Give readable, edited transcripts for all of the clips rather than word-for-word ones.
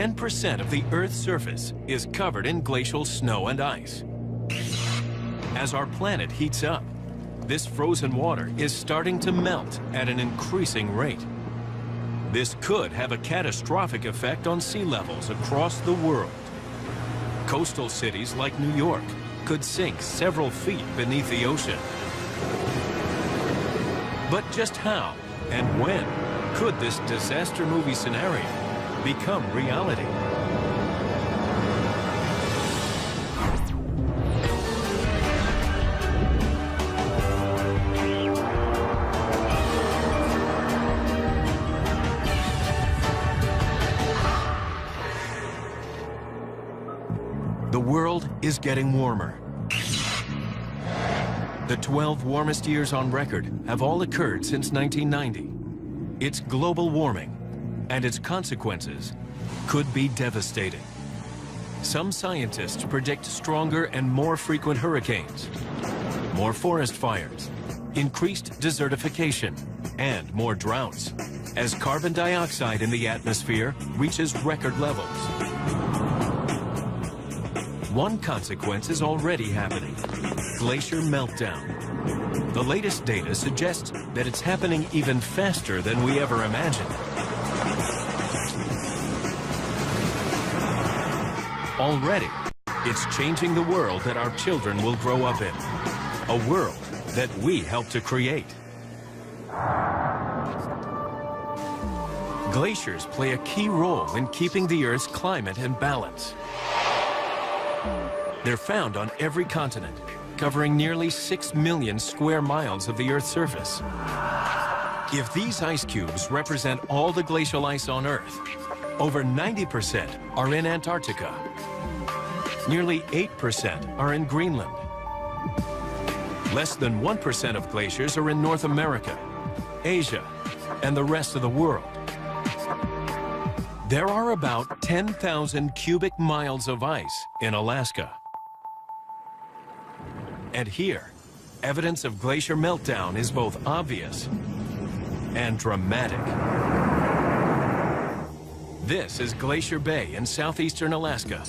10% of the Earth's surface is covered in glacial snow and ice. As our planet heats up, this frozen water is starting to melt at an increasing rate. This could have a catastrophic effect on sea levels across the world. Coastal cities like New York could sink several feet beneath the ocean. But just how and when could this disaster movie scenario become reality? The world is getting warmer. The 12 warmest years on record have all occurred since 1990. It's global warming, and its consequences could be devastating. Some scientists predict stronger and more frequent hurricanes, more forest fires, increased desertification, and more droughts, as carbon dioxide in the atmosphere reaches record levels. One consequence is already happening: glacier meltdown. The latest data suggests that it's happening even faster than we ever imagined. Already, it's changing the world that our children will grow up in, a world that we help to create. Glaciers play a key role in keeping the Earth's climate in balance. They're found on every continent, covering nearly 6 million square miles of the Earth's surface. If these ice cubes represent all the glacial ice on Earth, over 90% are in Antarctica. Nearly 8% are in Greenland. Less than 1% of glaciers are in North America, Asia, and the rest of the world. There are about 10,000 cubic miles of ice in Alaska. And here, evidence of glacier meltdown is both obvious and dramatic. This is Glacier Bay in southeastern Alaska.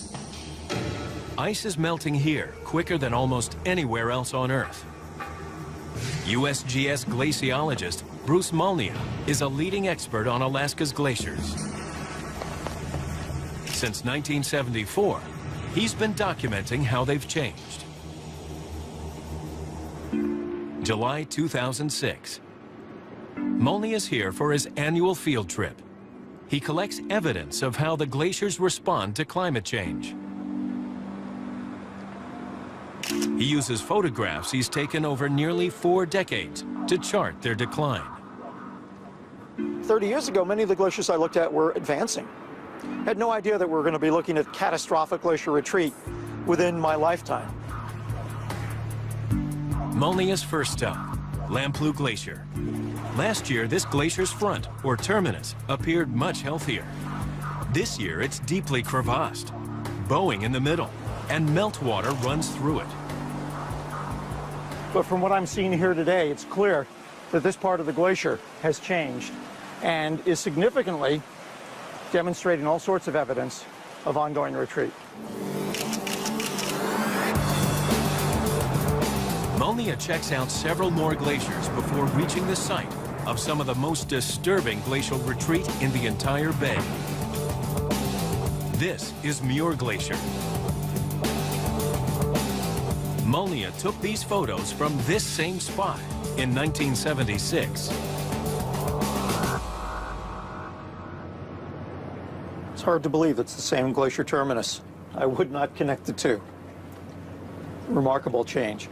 Ice is melting here quicker than almost anywhere else on Earth. USGS glaciologist Bruce Molnia is a leading expert on Alaska's glaciers. Since 1974, he's been documenting how they've changed. July 2006. Molny is here for his annual field trip. He collects evidence of how the glaciers respond to climate change. He uses photographs he's taken over nearly 4 decades to chart their decline. 30 years ago, many of the glaciers I looked at were advancing. I had no idea that we were going to be looking at catastrophic glacier retreat within my lifetime. Molnia's first stop, Lamplugh Glacier. Last year, this glacier's front, or terminus, appeared much healthier. This year, it's deeply crevassed, bowing in the middle, and meltwater runs through it. But from what I'm seeing here today, it's clear that this part of the glacier has changed and is significantly demonstrating all sorts of evidence of ongoing retreat. Molnia checks out several more glaciers before reaching the site of some of the most disturbing glacial retreat in the entire bay. This is Muir Glacier. Molnia took these photos from this same spot in 1976. It's hard to believe it's the same glacier terminus. I would not connect the two. Remarkable change.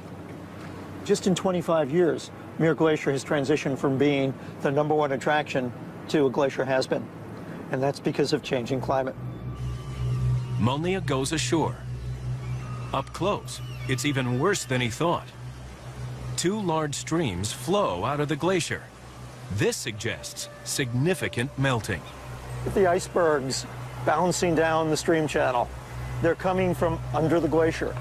Just in 25 years, Muir Glacier has transitioned from being the #1 attraction to a glacier has-been. And that's because of changing climate. Molnia goes ashore. Up close, it's even worse than he thought. 2 large streams flow out of the glacier. This suggests significant melting. The icebergs bouncing down the stream channel. They're coming from under the glacier.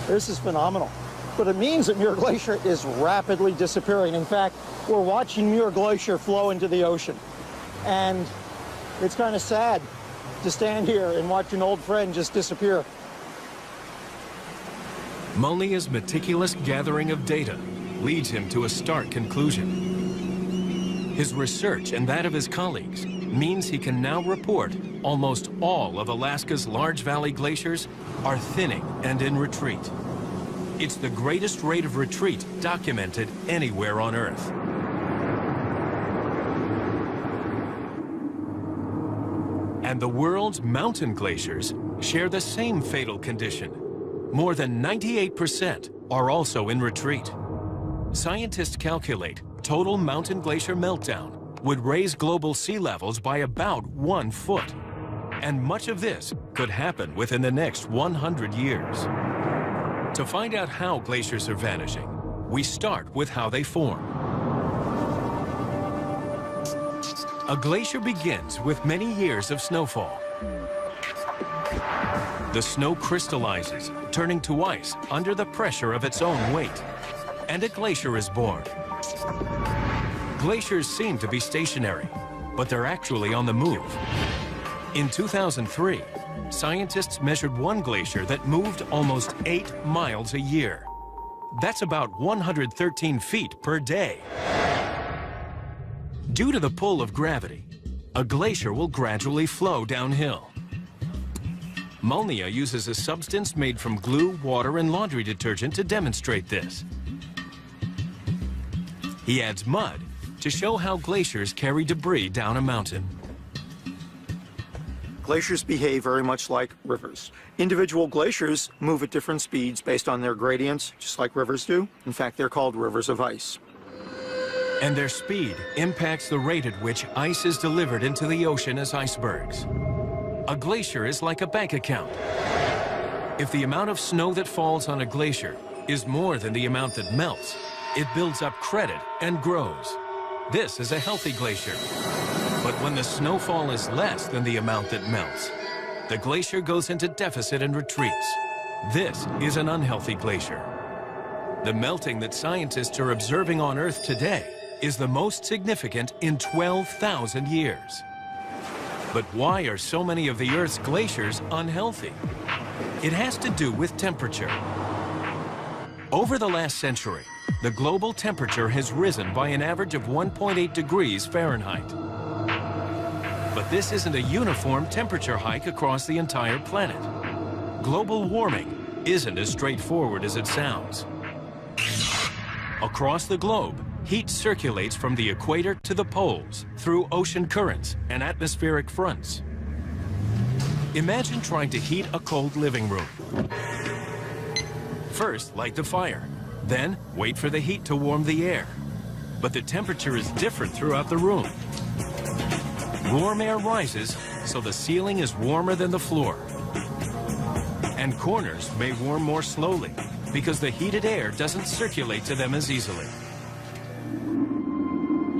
This is phenomenal. but it means that Muir Glacier is rapidly disappearing. In fact, we're watching Muir Glacier flow into the ocean. And it's kind of sad to stand here and watch an old friend just disappear. Molnia's meticulous gathering of data leads him to a stark conclusion. His research and that of his colleagues means he can now report almost all of Alaska's large valley glaciers are thinning and in retreat. It's the greatest rate of retreat documented anywhere on Earth. And the world's mountain glaciers share the same fatal condition. More than 98% are also in retreat. Scientists calculate total mountain glacier meltdown would raise global sea levels by about 1 foot. And much of this could happen within the next 100 years. To find out how glaciers are vanishing, we start with how they form. A glacier begins with many years of snowfall. The snow crystallizes, turning to ice under the pressure of its own weight, and a glacier is born. Glaciers seem to be stationary, but they're actually on the move. In 2003, scientists measured one glacier that moved almost 8 miles a year. That's about 113 feet per day. Due to the pull of gravity, a glacier will gradually flow downhill. Molnia uses a substance made from glue, water, and laundry detergent to demonstrate this. He adds mud to show how glaciers carry debris down a mountain. Glaciers behave very much like rivers. Individual glaciers move at different speeds based on their gradients, just like rivers do. In fact, they're called rivers of ice. And their speed impacts the rate at which ice is delivered into the ocean as icebergs. A glacier is like a bank account. If the amount of snow that falls on a glacier is more than the amount that melts, it builds up credit and grows. This is a healthy glacier. But when the snowfall is less than the amount that melts, the glacier goes into deficit and retreats. This is an unhealthy glacier. The melting that scientists are observing on Earth today is the most significant in 12,000 years. But why are so many of the Earth's glaciers unhealthy? It has to do with temperature. Over the last century, the global temperature has risen by an average of 1.8 degrees Fahrenheit. But this isn't a uniform temperature hike across the entire planet. Global warming isn't as straightforward as it sounds. Across the globe, heat circulates from the equator to the poles through ocean currents and atmospheric fronts. Imagine trying to heat a cold living room. First, light the fire. Then, wait for the heat to warm the air. But the temperature is different throughout the room. Warm air rises, so the ceiling is warmer than the floor. And corners may warm more slowly, because the heated air doesn't circulate to them as easily.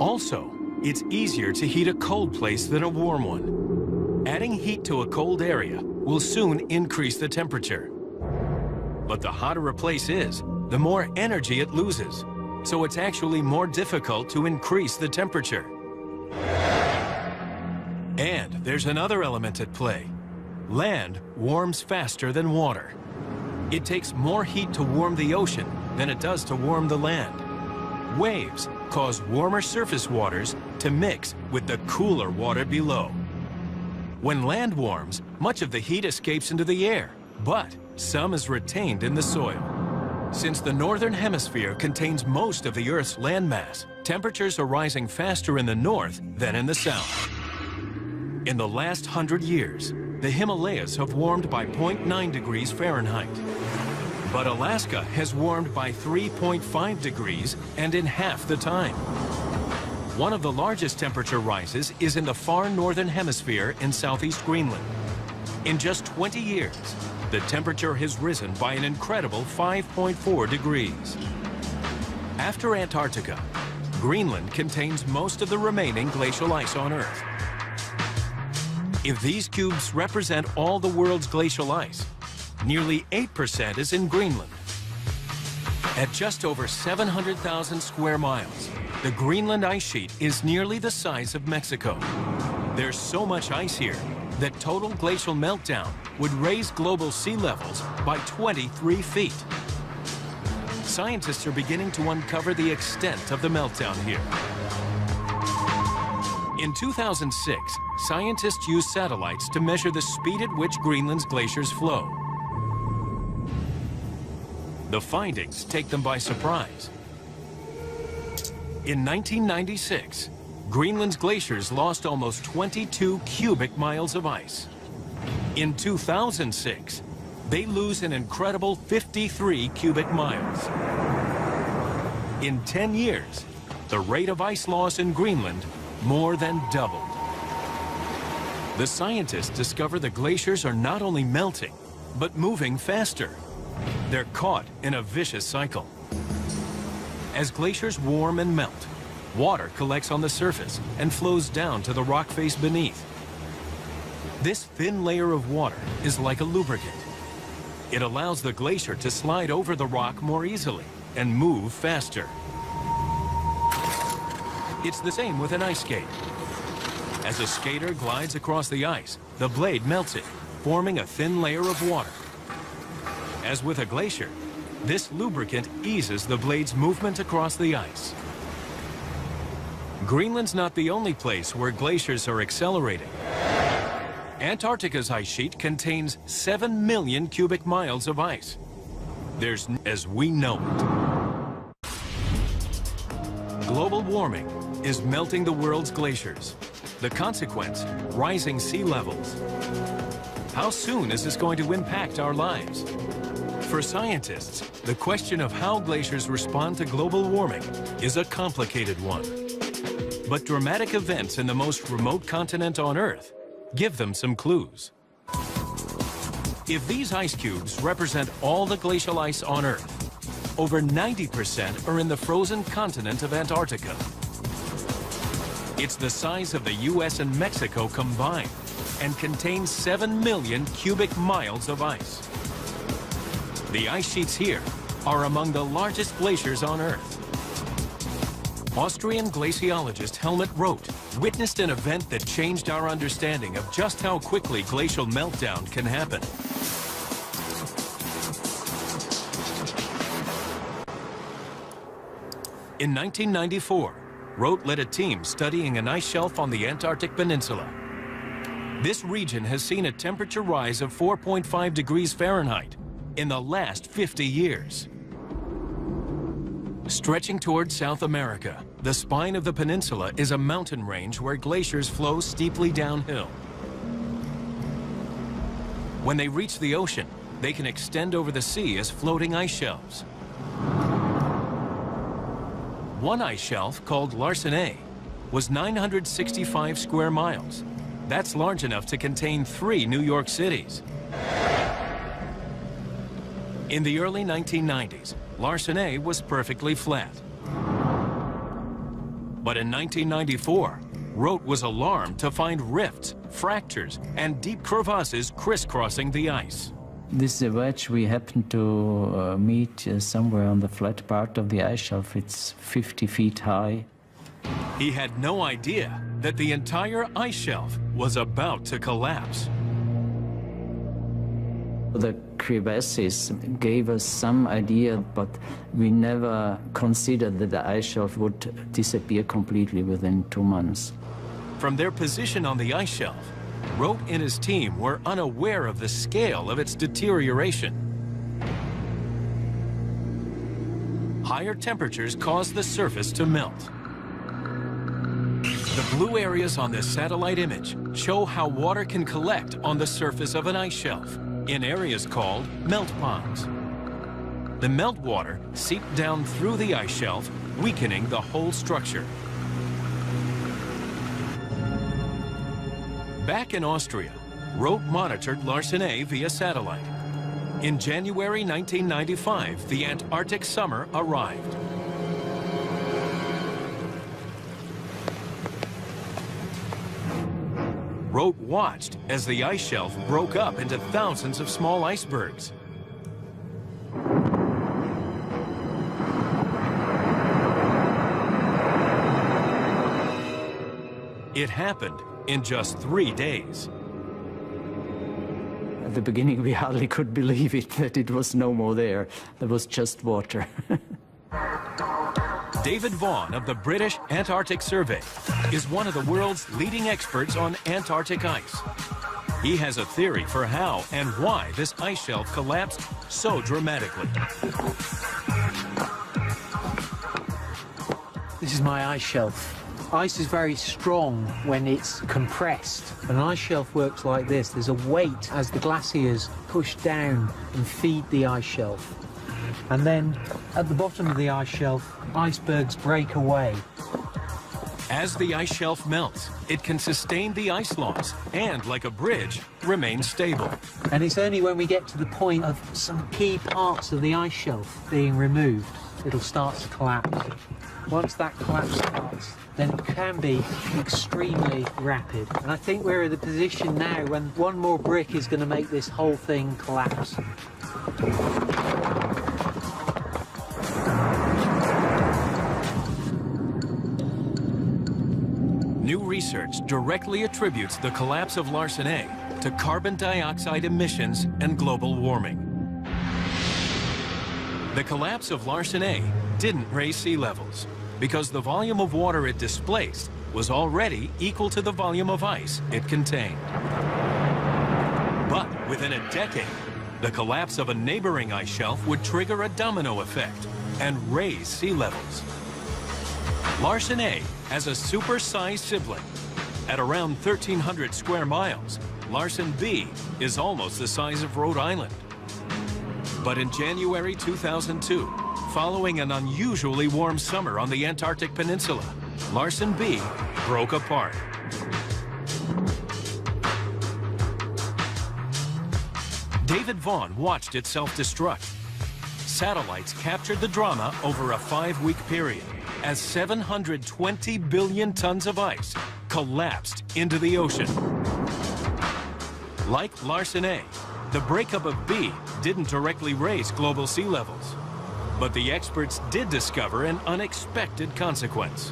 Also, it's easier to heat a cold place than a warm one. Adding heat to a cold area will soon increase the temperature. But the hotter a place is, the more energy it loses. So it's actually more difficult to increase the temperature. And there's another element at play. Land warms faster than water. It takes more heat to warm the ocean than it does to warm the land. Waves cause warmer surface waters to mix with the cooler water below. When land warms, much of the heat escapes into the air, but some is retained in the soil. Since the northern hemisphere contains most of the Earth's landmass, temperatures are rising faster in the north than in the south. In the last 100 years, the Himalayas have warmed by 0.9 degrees Fahrenheit. But Alaska has warmed by 3.5 degrees and in half the time. One of the largest temperature rises is in the far northern hemisphere in southeast Greenland. In just 20 years, the temperature has risen by an incredible 5.4 degrees. After Antarctica, Greenland contains most of the remaining glacial ice on Earth. If these cubes represent all the world's glacial ice, nearly 8% is in Greenland. At just over 700,000 square miles, the Greenland ice sheet is nearly the size of Mexico. There's so much ice here that total glacial meltdown would raise global sea levels by 23 feet. Scientists are beginning to uncover the extent of the meltdown here. In 2006, scientists used satellites to measure the speed at which Greenland's glaciers flow. The findings take them by surprise. In 1996, Greenland's glaciers lost almost 22 cubic miles of ice. In 2006, they lose an incredible 53 cubic miles. In 10 years, the rate of ice loss in Greenland more than doubled. The scientists discover the glaciers are not only melting, but moving faster. They're caught in a vicious cycle. As glaciers warm and melt, water collects on the surface and flows down to the rock face beneath. This thin layer of water is like a lubricant. It allows the glacier to slide over the rock more easily and move faster. It's the same with an ice skate. As a skater glides across the ice, the blade melts it, forming a thin layer of water. As with a glacier, this lubricant eases the blade's movement across the ice. Greenland's not the only place where glaciers are accelerating. Antarctica's ice sheet contains 7 million cubic miles of ice. There's as we know it. Global warming is melting the world's glaciers. The consequence, rising sea levels. How soon is this going to impact our lives? For scientists, the question of how glaciers respond to global warming is a complicated one. But dramatic events in the most remote continent on Earth give them some clues. If these ice cubes represent all the glacial ice on Earth, over 90% are in the frozen continent of Antarctica. It's the size of the US and Mexico combined and contains 7 million cubic miles of ice. The ice sheets here are among the largest glaciers on Earth. Austrian glaciologist Helmut Roth witnessed an event that changed our understanding of just how quickly glacial meltdown can happen. In 1994, Roth led a team studying an ice shelf on the Antarctic Peninsula. This region has seen a temperature rise of 4.5 degrees Fahrenheit in the last 50 years. Stretching toward South America, the spine of the peninsula is a mountain range where glaciers flow steeply downhill. When they reach the ocean, they can extend over the sea as floating ice shelves. One ice shelf, called Larsenet, was 965 square miles. That's large enough to contain 3 New York cities. In the early 1990s, Larsenet was perfectly flat. But in 1994, Roth was alarmed to find rifts, fractures, and deep crevasses crisscrossing the ice. This wedge we happened to meet somewhere on the flat part of the ice shelf. It's 50 feet high. He had no idea that the entire ice shelf was about to collapse. The crevasses gave us some idea, but we never considered that the ice shelf would disappear completely within 2 months. From their position on the ice shelf, Roth and his team were unaware of the scale of its deterioration. Higher temperatures caused the surface to melt. The blue areas on this satellite image show how water can collect on the surface of an ice shelf in areas called melt ponds. The meltwater seeped down through the ice shelf, weakening the whole structure. Back in Austria, Roth monitored Larsenet via satellite. In January 1995, the Antarctic summer arrived. Roth watched as the ice shelf broke up into thousands of small icebergs. It happened in just 3 days. At the beginning, we hardly could believe it, that it was no more there. There was just water. David Vaughan of the British Antarctic Survey is one of the world's leading experts on Antarctic ice. He has a theory for how and why this ice shelf collapsed so dramatically. This is my ice shelf. Ice is very strong when it's compressed. An ice shelf works like this. There's a weight as the glaciers push down and feed the ice shelf. And then at the bottom of the ice shelf, icebergs break away. As the ice shelf melts, it can sustain the ice loss and, like a bridge, remain stable. And it's only when we get to the point of some key parts of the ice shelf being removed, it'll start to collapse. Once that collapse starts, then it can be extremely rapid. And I think we're in the position now when one more brick is going to make this whole thing collapse. New research directly attributes the collapse of Larsen A to carbon dioxide emissions and global warming. The collapse of Larsen A didn't raise sea levels because the volume of water it displaced was already equal to the volume of ice it contained. But within a decade, the collapse of a neighboring ice shelf would trigger a domino effect and raise sea levels. Larsen A has a super-sized sibling. At around 1,300 square miles, Larsen B is almost the size of Rhode Island. But in January 2002, following an unusually warm summer on the Antarctic Peninsula, Larsen B broke apart. David Vaughan watched it self-destruct. Satellites captured the drama over a 5-week period as 720 billion tons of ice collapsed into the ocean. Like Larsen A, the breakup of B didn't directly raise global sea levels. But the experts did discover an unexpected consequence.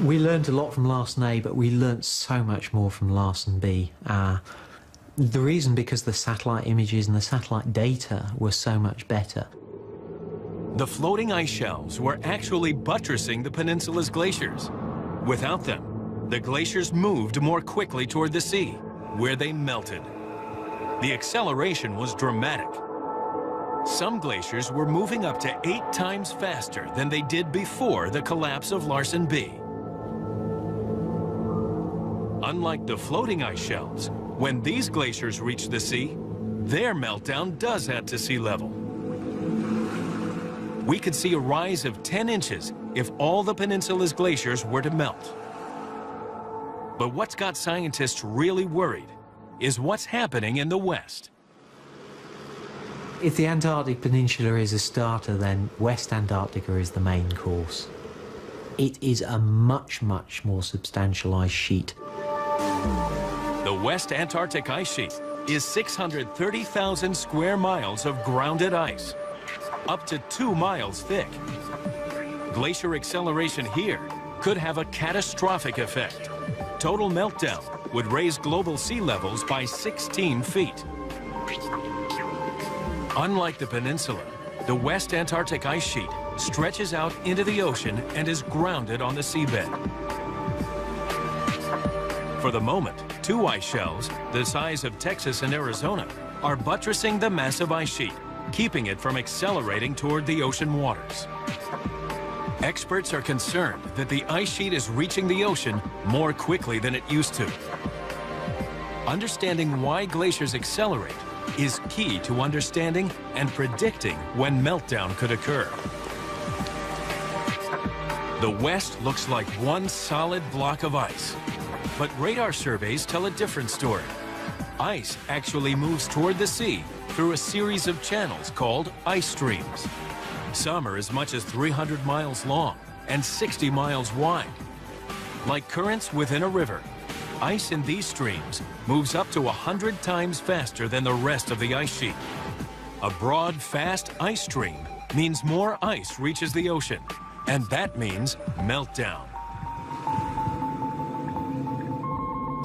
We learned a lot from Larsen A, but we learned so much more from Larsen B. The reason because the satellite images and the satellite data were so much better. The floating ice shelves were actually buttressing the peninsula's glaciers. Without them, the glaciers moved more quickly toward the sea, where they melted. The acceleration was dramatic. Some glaciers were moving up to 8 times faster than they did before the collapse of Larsen B. Unlike the floating ice shelves, when these glaciers reach the sea, their meltdown does add to sea level. We could see a rise of 10 inches if all the peninsula's glaciers were to melt. But what's got scientists really worried is what's happening in the West. If the Antarctic Peninsula is a starter, then West Antarctica is the main course. It is a much, much more substantial ice sheet. The West Antarctic ice sheet is 630,000 square miles of grounded ice, up to 2 miles thick. Glacier acceleration here could have a catastrophic effect. Total meltdown would raise global sea levels by 16 feet. Unlike the peninsula, the West Antarctic ice sheet stretches out into the ocean and is grounded on the seabed. For the moment, 2 ice shelves, the size of Texas and Arizona, are buttressing the massive ice sheet, keeping it from accelerating toward the ocean waters. Experts are concerned that the ice sheet is reaching the ocean more quickly than it used to. Understanding why glaciers accelerate is key to understanding and predicting when meltdown could occur. The West looks like one solid block of ice, but radar surveys tell a different story. Ice actually moves toward the sea through a series of channels called ice streams. Some are as much as 300 miles long and 60 miles wide. Like currents within a river, ice in these streams moves up to 100 times faster than the rest of the ice sheet. A broad, fast ice stream means more ice reaches the ocean, and that means meltdown.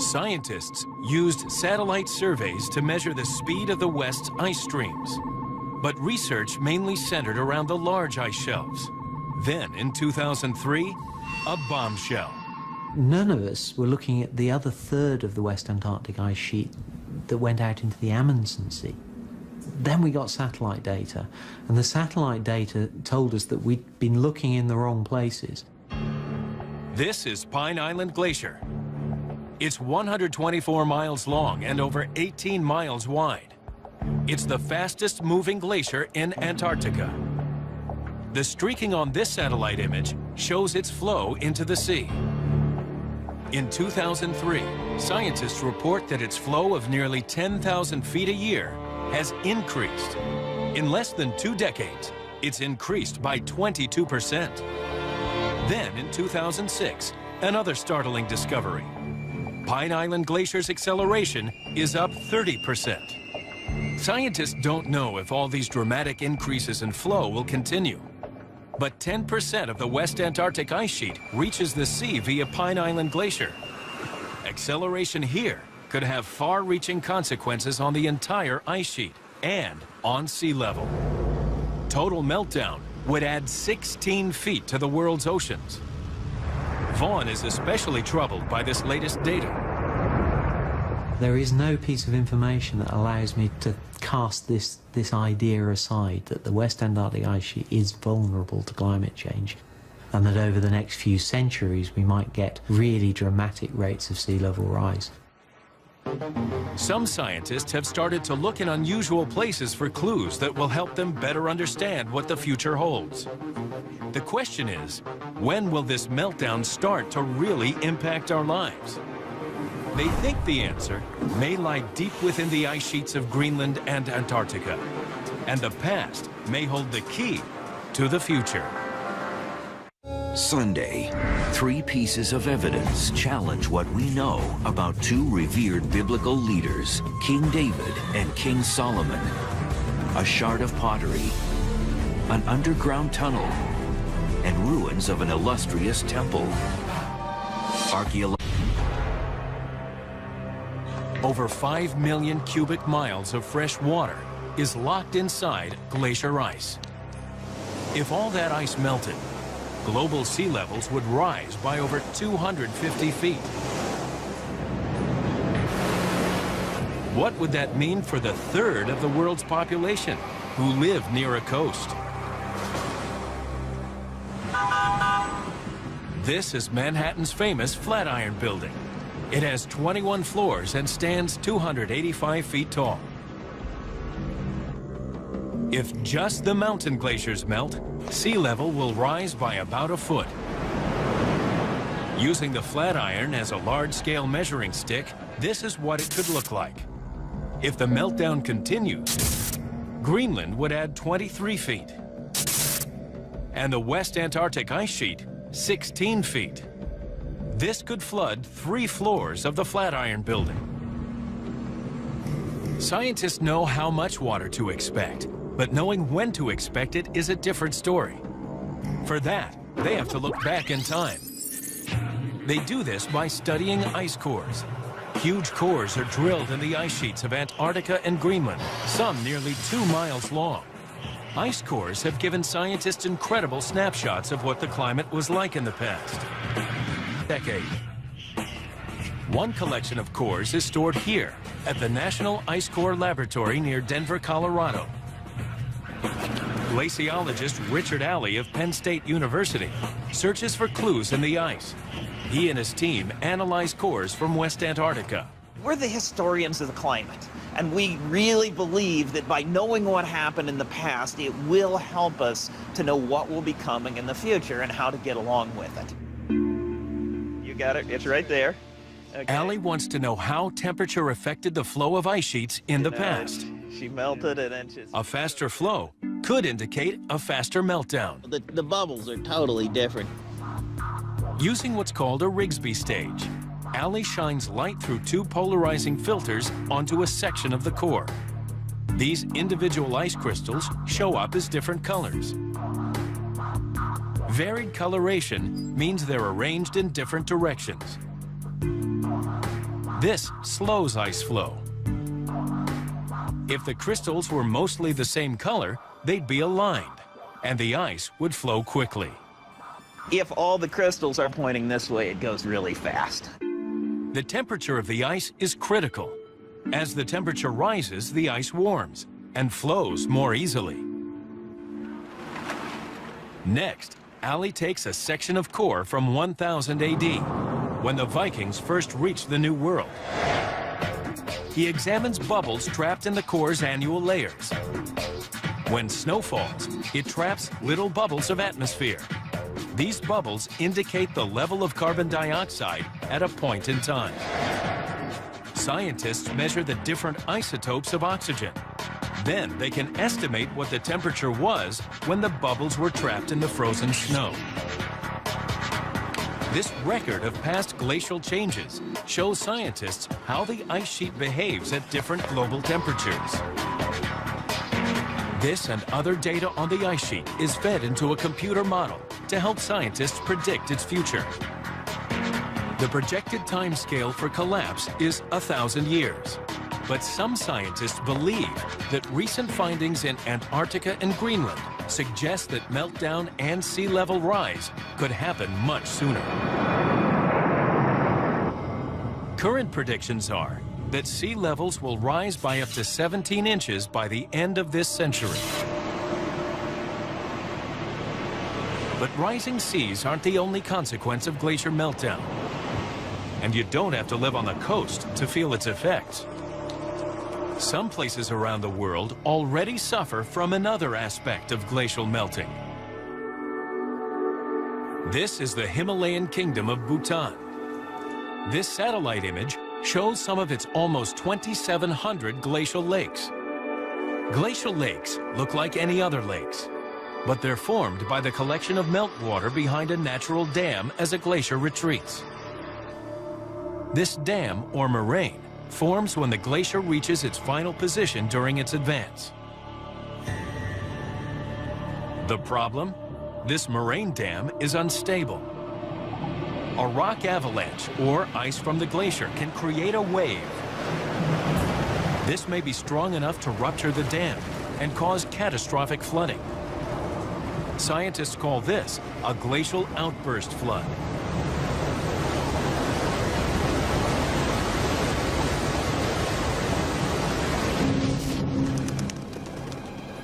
Scientists used satellite surveys to measure the speed of the West's ice streams. But research mainly centered around the large ice shelves. Then, in 2003, a bombshell. None of us were looking at the other third of the West Antarctic ice sheet that went out into the Amundsen Sea. Then we got satellite data, and the satellite data told us that we'd been looking in the wrong places. This is Pine Island Glacier. It's 124 miles long and over 18 miles wide. It's the fastest moving glacier in Antarctica. The streaking on this satellite image shows its flow into the sea. In 2003, scientists report that its flow of nearly 10,000 feet a year has increased. In less than 2 decades, it's increased by 22%. Then, in 2006, another startling discovery. Pine Island Glacier's acceleration is up 30%. Scientists don't know if all these dramatic increases in flow will continue. But 10% of the West Antarctic ice sheet reaches the sea via Pine Island Glacier. Acceleration here could have far-reaching consequences on the entire ice sheet and on sea level. Total meltdown would add 16 feet to the world's oceans. Vaughan is especially troubled by this latest data. There is no piece of information that allows me to cast this idea aside that the West Antarctic ice sheet is vulnerable to climate change, and that over the next few centuries we might get really dramatic rates of sea level rise. Some scientists have started to look in unusual places for clues that will help them better understand what the future holds. The question is, when will this meltdown start to really impact our lives? They think the answer may lie deep within the ice sheets of Greenland and Antarctica, and the past may hold the key to the future. Sunday, 3 pieces of evidence challenge what we know about 2 revered biblical leaders, King David and King Solomon. A shard of pottery, an underground tunnel, and ruins of an illustrious temple. Over 5 million cubic miles of fresh water is locked inside glacier ice. If all that ice melted, global sea levels would rise by over 250 feet. What would that mean for the third of the world's population who live near a coast? This is Manhattan's famous Flatiron Building. It has 21 floors and stands 285 feet tall. If just the mountain glaciers melt, sea level will rise by about a foot. Using the Flatiron as a large-scale measuring stick, this is what it could look like. If the meltdown continues, Greenland would add 23 feet, and the West Antarctic ice sheet 16 feet. This could flood 3 floors of the Flatiron Building. Scientists know how much water to expect, but knowing when to expect it is a different story. For that, they have to look back in time. They do this by studying ice cores. Huge cores are drilled in the ice sheets of Antarctica and Greenland, some nearly 2 miles long. Ice cores have given scientists incredible snapshots of what the climate was like in the past decade. One collection of cores is stored here at the National Ice Core Laboratory near Denver, Colorado. Glaciologist Richard Alley of Penn State University searches for clues in the ice. He and his team analyze cores from West Antarctica. We're the historians of the climate, and we really believe that by knowing what happened in the past, it will help us to know what will be coming in the future and how to get along with it. You got it, it's right there. Okay. Alley wants to know how temperature affected the flow of ice sheets in the past. She melted at inches. A faster flow could indicate a faster meltdown. The bubbles are totally different. Using what's called a Rigsby stage, Alley shines light through 2 polarizing filters onto a section of the core. These individual ice crystals show up as different colors. Varied coloration means they're arranged in different directions. This slows ice flow. If the crystals were mostly the same color, they'd be aligned, and the ice would flow quickly. If all the crystals are pointing this way, it goes really fast. The temperature of the ice is critical. As the temperature rises, the ice warms and flows more easily. Next, Ali takes a section of core from 1000 AD, when the Vikings first reached the New World. He examines bubbles trapped in the core's annual layers. When snow falls, it traps little bubbles of atmosphere. These bubbles indicate the level of carbon dioxide at a point in time. Scientists measure the different isotopes of oxygen. Then they can estimate what the temperature was when the bubbles were trapped in the frozen snow. This record of past glacial changes shows scientists how the ice sheet behaves at different global temperatures. This and other data on the ice sheet is fed into a computer model to help scientists predict its future. The projected timescale for collapse is 1,000 years. But some scientists believe that recent findings in Antarctica and Greenland suggest that meltdown and sea level rise could happen much sooner. Current predictions are that sea levels will rise by up to 17 inches by the end of this century. But rising seas aren't the only consequence of glacier meltdown. And you don't have to live on the coast to feel its effects. Some places around the world already suffer from another aspect of glacial melting. This is the Himalayan kingdom of Bhutan. This satellite image shows some of its almost 2,700 glacial lakes. Glacial lakes look like any other lakes, but they're formed by the collection of meltwater behind a natural dam as a glacier retreats. This dam, or moraine, forms when the glacier reaches its final position during its advance. The problem? This moraine dam is unstable. A rock avalanche, or ice from the glacier, can create a wave. This may be strong enough to rupture the dam and cause catastrophic flooding. Scientists call this a glacial outburst flood.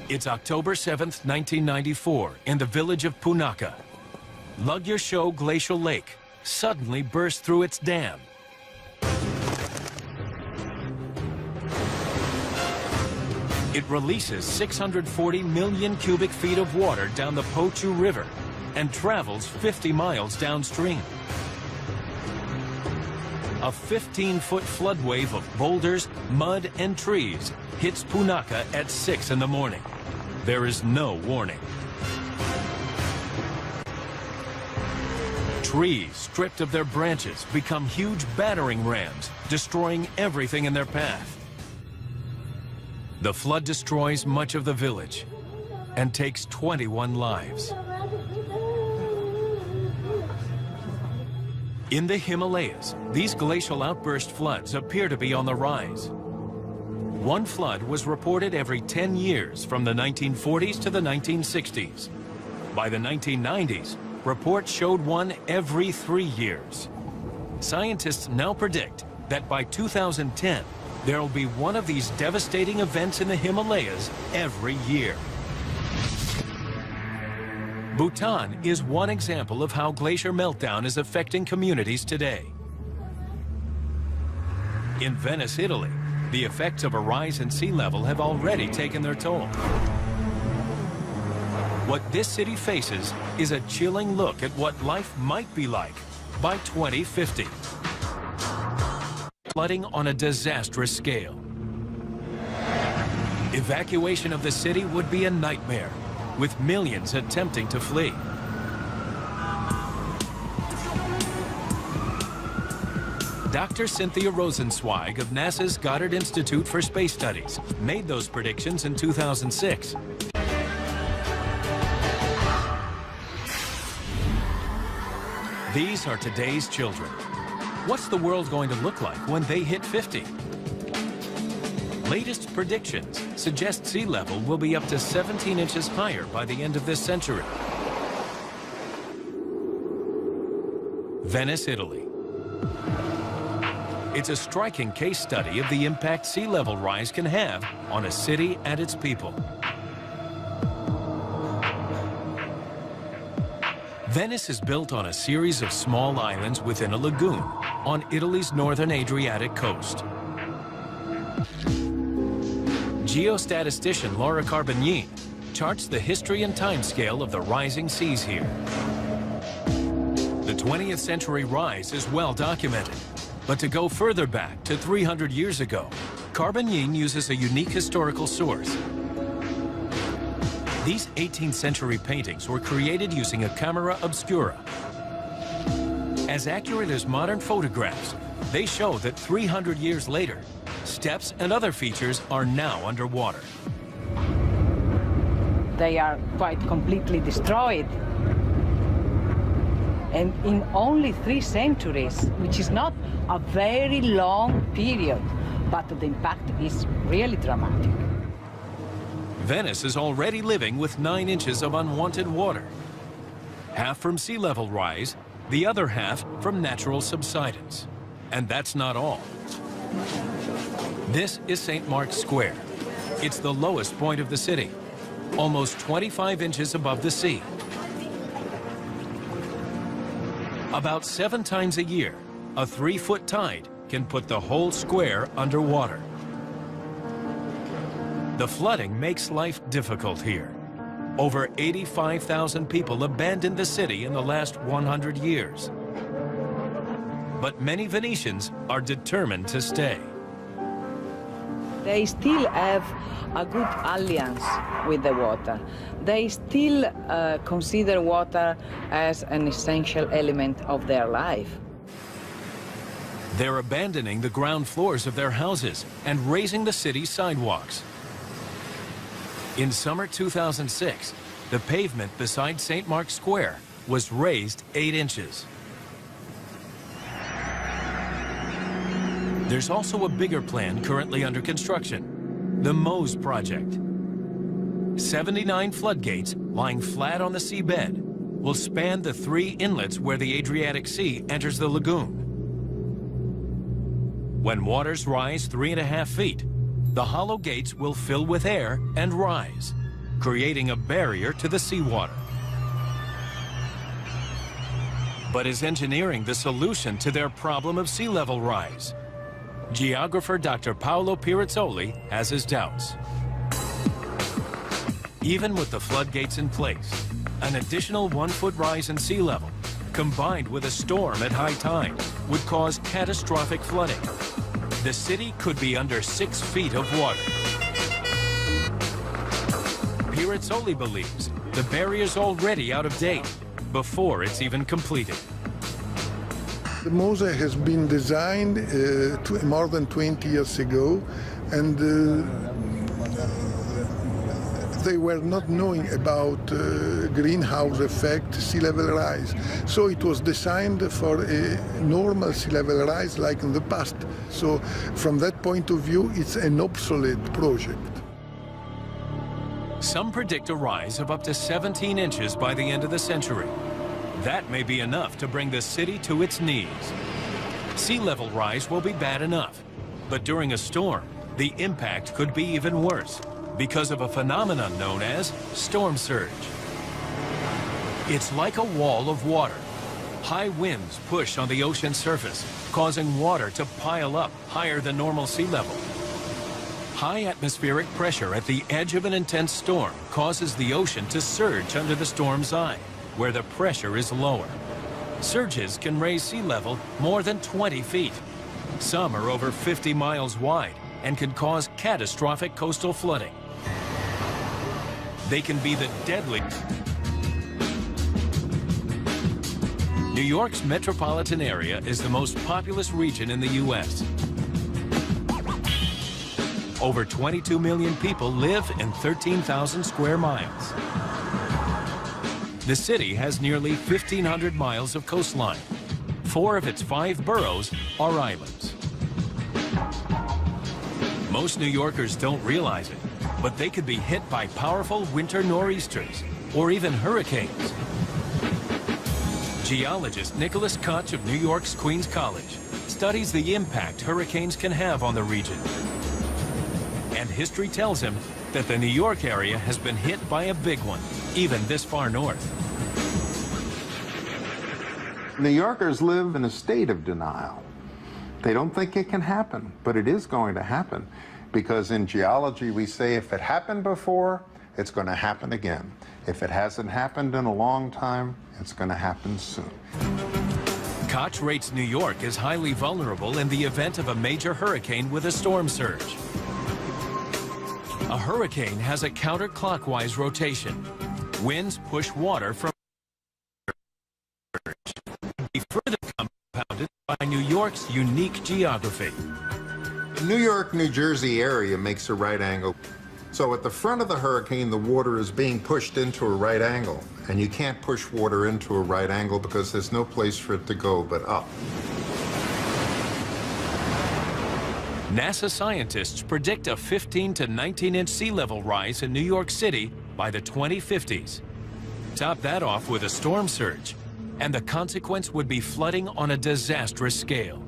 It's October 7th, 1994, in the village of Punakha. Lugyasho Glacial Lake suddenly burst through its dam. It releases 640 million cubic feet of water down the Pochu River and travels 50 miles downstream. A 15-foot flood wave of boulders, mud, and trees hits Punakha at 6 in the morning. There is no warning. Trees, stripped of their branches, become huge battering rams, destroying everything in their path. The flood destroys much of the village and takes 21 lives. In the Himalayas, these glacial outburst floods appear to be on the rise. One flood was reported every 10 years from the 1940s to the 1960s. By the 1990s, reports showed one every 3 years. Scientists now predict that by 2010, there will be one of these devastating events in the Himalayas every year. Bhutan is one example of how glacier meltdown is affecting communities today. In Venice, Italy, the effects of a rise in sea level have already taken their toll. What this city faces is a chilling look at what life might be like by 2050. Flooding on a disastrous scale. Evacuation of the city would be a nightmare, with millions attempting to flee. Dr. Cynthia Rosenzweig of NASA's Goddard Institute for Space Studies made those predictions in 2006. These are today's children. What's the world going to look like when they hit 50? Latest predictions suggest sea level will be up to 17 inches higher by the end of this century. Venice, Italy. It's a striking case study of the impact sea level rise can have on a city and its people. Venice is built on a series of small islands within a lagoon on Italy's northern Adriatic coast. Geostatistician Laura Carbonine charts the history and timescale of the rising seas here. The 20th century rise is well documented, but to go further back to 300 years ago, Carbonine uses a unique historical source. These 18th century paintings were created using a camera obscura. As accurate as modern photographs, they show that 300 years later, steps and other features are now underwater. They are quite completely destroyed. And in only 3 centuries, which is not a very long period, but the impact is really dramatic. Venice is already living with 9 inches of unwanted water. Half from sea level rise, the other half from natural subsidence. And that's not all. This is St. Mark's Square. It's the lowest point of the city, almost 25 inches above the sea. About 7 times a year, a 3-foot tide can put the whole square underwater. The flooding makes life difficult here. Over 85,000 people abandoned the city in the last 100 years. But many Venetians are determined to stay. They still have a good alliance with the water. They still consider water as an essential element of their life. They're abandoning the ground floors of their houses and raising the city's sidewalks. In summer 2006, the pavement beside St. Mark's Square was raised 8 inches. There's also a bigger plan currently under construction, the Mose Project. 79 floodgates lying flat on the seabed will span the 3 inlets where the Adriatic Sea enters the lagoon. When waters rise 3.5 feet, the hollow gates will fill with air and rise, creating a barrier to the seawater. But is engineering the solution to their problem of sea level rise? Geographer Dr. Paolo Pirizzoli has his doubts. Even with the floodgates in place, an additional 1-foot rise in sea level, combined with a storm at high tide, would cause catastrophic flooding. The city could be under 6 feet of water. Pirizzoli believes the barrier's already out of date before it's even completed. The Mose has been designed more than 20 years ago, and they were not knowing about greenhouse effect, sea level rise. So it was designed for a normal sea level rise like in the past. So from that point of view, it's an obsolete project. Some predict a rise of up to 17 inches by the end of the century. That may be enough to bring the city to its knees. Sea level rise will be bad enough, but during a storm, the impact could be even worse because of a phenomenon known as storm surge. It's like a wall of water. High winds push on the ocean surface, causing water to pile up higher than normal sea level. High atmospheric pressure at the edge of an intense storm causes the ocean to surge under the storm's eye, where the pressure is lower. Surges can raise sea level more than 20 feet. Some are over 50 miles wide and can cause catastrophic coastal flooding. They can be the deadly. New York's metropolitan area is the most populous region in the U.S. Over 22 million people live in 13,000 square miles. The city has nearly 1,500 miles of coastline, 4 of its 5 boroughs are islands. Most New Yorkers don't realize it, but they could be hit by powerful winter nor'easters or even hurricanes. Geologist Nicholas Koch of New York's Queens College studies the impact hurricanes can have on the region. And history tells him that the New York area has been hit by a big one, even this far north. New Yorkers live in a state of denial. They don't think it can happen, but it is going to happen. Because in geology, we say if it happened before, it's going to happen again. If it hasn't happened in a long time, it's going to happen soon. Koch rates New York as highly vulnerable in the event of a major hurricane with a storm surge. A hurricane has a counterclockwise rotation. Winds push water from be further compounded by New York's unique geography. The New York, New Jersey area makes a right angle. So at the front of the hurricane, the water is being pushed into a right angle. And you can't push water into a right angle because there's no place for it to go but up. NASA scientists predict a 15 to 19-inch sea level rise in New York City by the 2050s. Top that off with a storm surge, and the consequence would be flooding on a disastrous scale.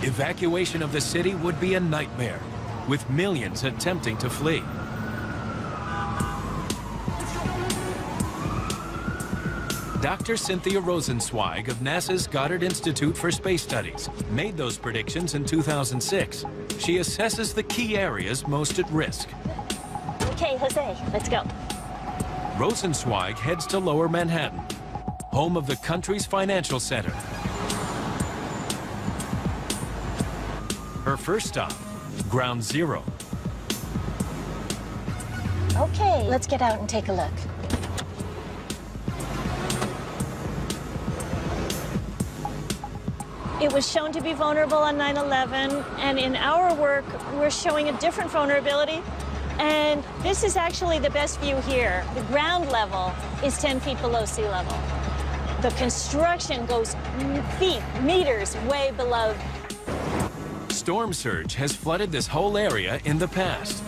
Evacuation of the city would be a nightmare, with millions attempting to flee. Dr. Cynthia Rosenzweig of NASA's Goddard Institute for Space Studies made those predictions in 2006. She assesses the key areas most at risk. Okay, Jose, let's go. Rosenzweig heads to Lower Manhattan, home of the country's financial center. Her first stop, Ground Zero. Okay, let's get out and take a look. It was shown to be vulnerable on 9/11, and in our work, we're showing a different vulnerability. And this is actually the best view here. The ground level is 10 feet below sea level. The construction goes feet, meters way below. Storm surge has flooded this whole area in the past.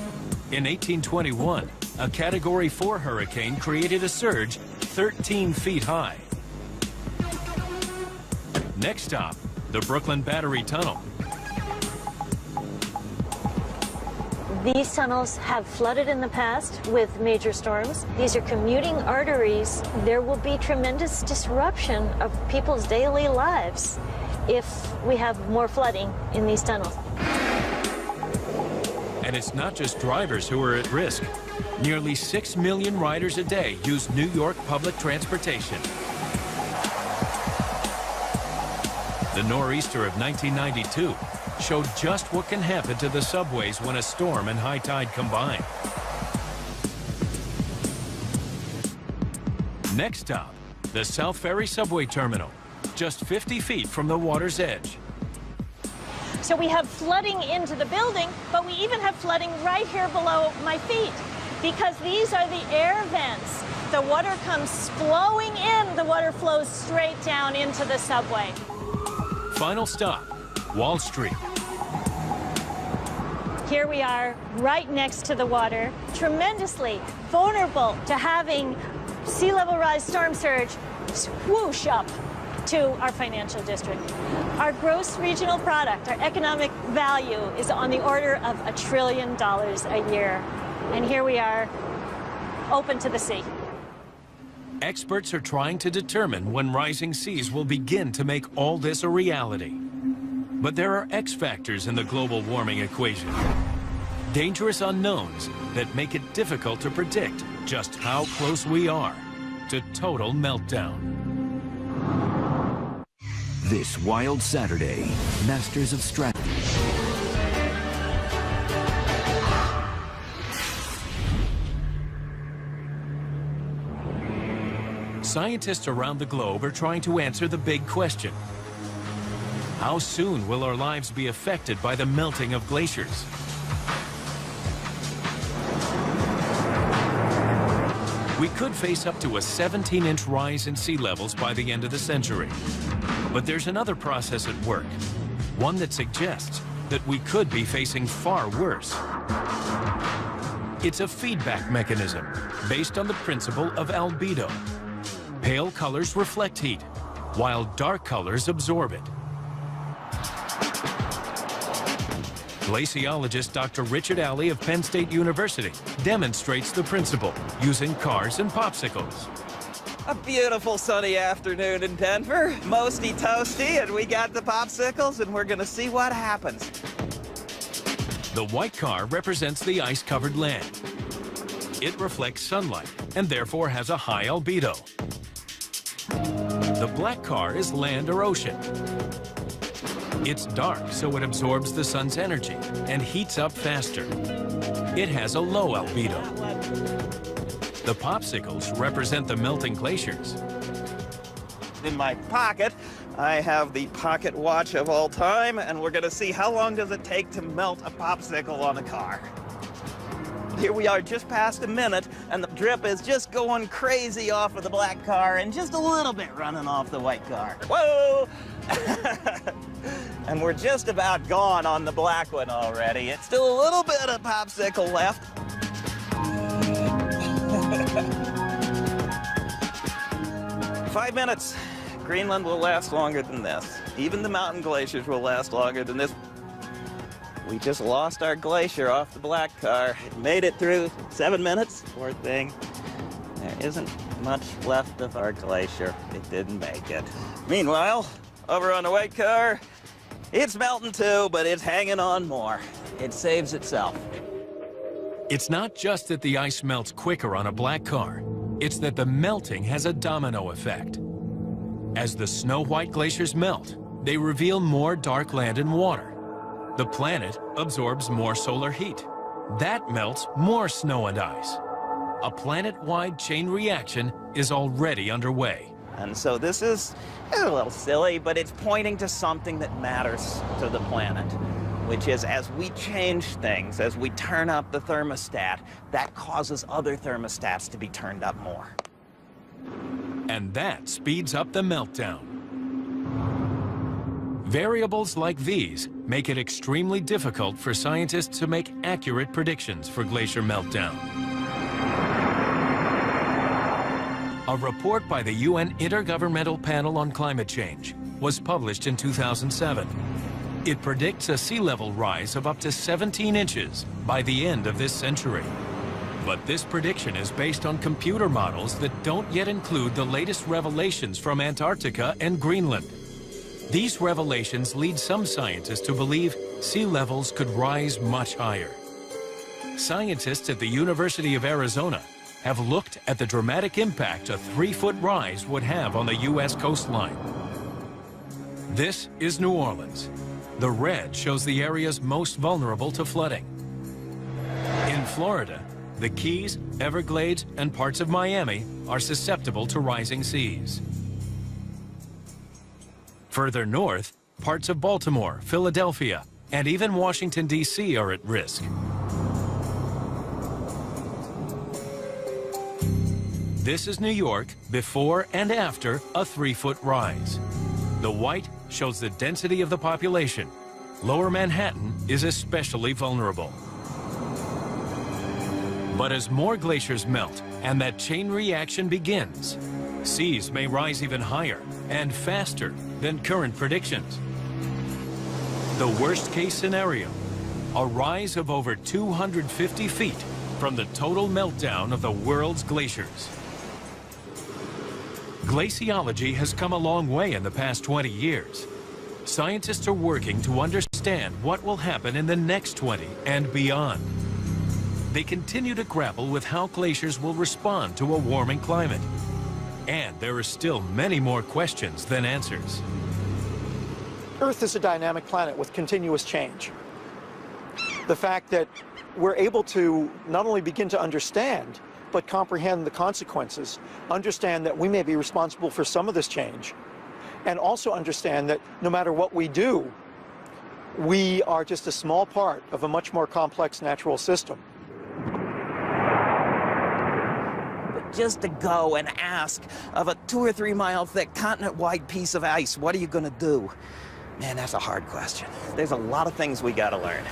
In 1821, a Category 4 hurricane created a surge 13 feet high. Next stop, the Brooklyn Battery Tunnel. These tunnels have flooded in the past with major storms. These are commuting arteries. There will be tremendous disruption of people's daily lives if we have more flooding in these tunnels. And it's not just drivers who are at risk. Nearly 6 million riders a day use New York public transportation. The nor'easter of 1992 showed just what can happen to the subways when a storm and high tide combine. Next stop, the South Ferry subway terminal, just 50 feet from the water's edge. So we have flooding into the building, but we even have flooding right here below my feet, because these are the air vents. The water comes flowing in, the water flows straight down into the subway. Final stop, Wall Street. Here we are, right next to the water, tremendously vulnerable to having sea level rise storm surge swoosh up to our financial district. Our gross regional product, our economic value, is on the order of $1 trillion a year. And here we are, open to the sea. Experts are trying to determine when rising seas will begin to make all this a reality. But there are X factors in the global warming equation. Dangerous unknowns that make it difficult to predict just how close we are to total meltdown. This wild Saturday, Masters of Strategy. Scientists around the globe are trying to answer the big question. How soon will our lives be affected by the melting of glaciers? we could face up to a 17-inch rise in sea levels by the end of the century. But there's another process at work, one that suggests that we could be facing far worse. It's a feedback mechanism based on the principle of albedo. Pale colors reflect heat, while dark colors absorb it. Glaciologist Dr. Richard Alley of Penn State University demonstrates the principle using cars and popsicles. A beautiful sunny afternoon in Denver. Mosty toasty, and we got the popsicles, and we're gonna see what happens. The white car represents the ice-covered land. It reflects sunlight and therefore has a high albedo. The black car is land or ocean. It's dark, so it absorbs the sun's energy and heats up faster. It has a low albedo. The popsicles represent the melting glaciers. In my pocket, I have the pocket watch of all time, and we're gonna see how long does it take to melt a popsicle on a car. Here we are just past a minute, and the drip is just going crazy off of the black car and just a little bit running off the white car. Whoa! And we're just about gone on the black one already. It's still a little bit of popsicle left. 5 minutes. Greenland will last longer than this. Even the mountain glaciers will last longer than this. We just lost our glacier off the black car. It made it through 7 minutes, poor thing. There isn't much left of our glacier. It didn't make it. Meanwhile, over on the white car, it's melting too, but it's hanging on more. It saves itself. It's not just that the ice melts quicker on a black car. It's that the melting has a domino effect. As the snow-white glaciers melt, they reveal more dark land and water. The planet absorbs more solar heat. That melts more snow and ice. A planet-wide chain reaction is already underway. And so this is a little silly, but it's pointing to something that matters to the planet, which is as we change things, as we turn up the thermostat, that causes other thermostats to be turned up more. And that speeds up the meltdown. Variables like these make it extremely difficult for scientists to make accurate predictions for glacier meltdown. A report by the UN Intergovernmental Panel on Climate Change was published in 2007. It predicts a sea level rise of up to 17 inches by the end of this century. But this prediction is based on computer models that don't yet include the latest revelations from Antarctica and Greenland. These revelations lead some scientists to believe sea levels could rise much higher. Scientists at the University of Arizona have looked at the dramatic impact a 3-foot rise would have on the U.S. coastline. This is New Orleans. The red shows the areas most vulnerable to flooding. In Florida, the Keys, Everglades, and parts of Miami are susceptible to rising seas. Further north, parts of Baltimore, Philadelphia, and even Washington, D.C. are at risk. This is New York before and after a 3-foot rise. The white shows the density of the population. Lower Manhattan is especially vulnerable. But as more glaciers melt and that chain reaction begins, seas may rise even higher and faster than current predictions. The worst-case scenario, a rise of over 250 feet from the total meltdown of the world's glaciers. Glaciology has come a long way in the past 20 years. Scientists are working to understand what will happen in the next 20 and beyond. They continue to grapple with how glaciers will respond to a warming climate. And there are still many more questions than answers. Earth is a dynamic planet with continuous change. The fact that we're able to not only begin to understand, but comprehend the consequences, understand that we may be responsible for some of this change, and also understand that no matter what we do, we are just a small part of a much more complex natural system. just to go and ask of a 2 or 3 mile thick continent-wide piece of ice, what are you gonna do? Man, that's a hard question. There's a lot of things we gotta learn.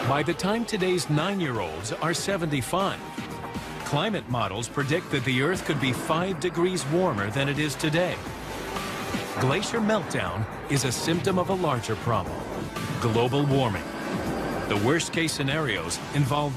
By the time today's 9-year-olds are 75, climate models predict that the Earth could be 5 degrees warmer than it is today. Glacier meltdown is a symptom of a larger problem: global warming. The worst-case scenarios involve